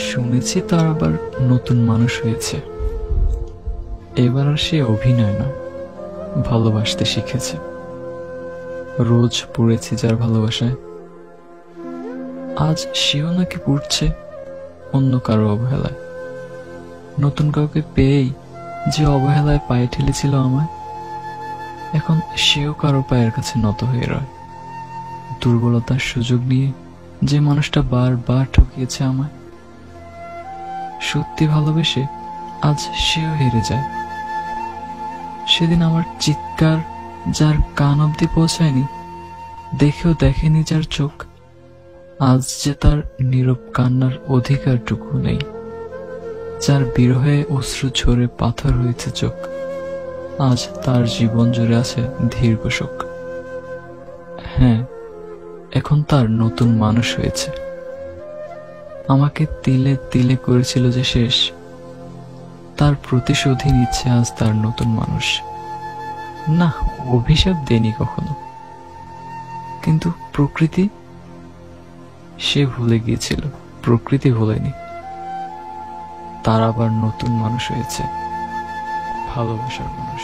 শুনেছি তার আবার নতুন মানুষ হয়েছে। এবার আর সে অভিনয় না, ভালোবাসতে শিখেছে। রোজ পড়েছি যার ভালোবাসায়, আজ সেও নাকি পড়ছে অন্য কারো অবহেলায়। নতুন কাউকে পেয়েই যে অবহেলায় পায়ে ঠেলেছিল আমায়, এখন সেও কারো পায়ের কাছে নত হয়ে রয়। দুর্বলতার সুযোগ নিয়ে যে মানুষটা বারবার ঠকিয়েছে আমায়, সত্যি ভালোবেসে আজ সেও হেরে যায়। সেদিন আমার চিৎকার যার কান অব্দি পৌঁছায়নি, দেখেও দেখেনি যার চোখ, আজ যে তার নীরব কান্নার অধিকারটুকু নেই। যার বিরহে অশ্রু ঝরে পাথর হয়েছে চোখ, আজ তার জীবন জুড়ে আছে দীর্ঘ শোক। হ্যাঁ, এখন তার নতুন মানুষ হয়েছে। আমাকে তিলে তিলে করেছিল যে শেষ, তার প্রতিশোধই নিচ্ছে আজ তার নতুন মানুষ। না, অভিশাপ দেনি কখনো, কিন্তু প্রকৃতি, সে ভুলে গিয়েছিল, প্রকৃতি ভুলেনি। তার আবার নতুন মানুষ হয়েছে, ভালোবাসার মানুষ।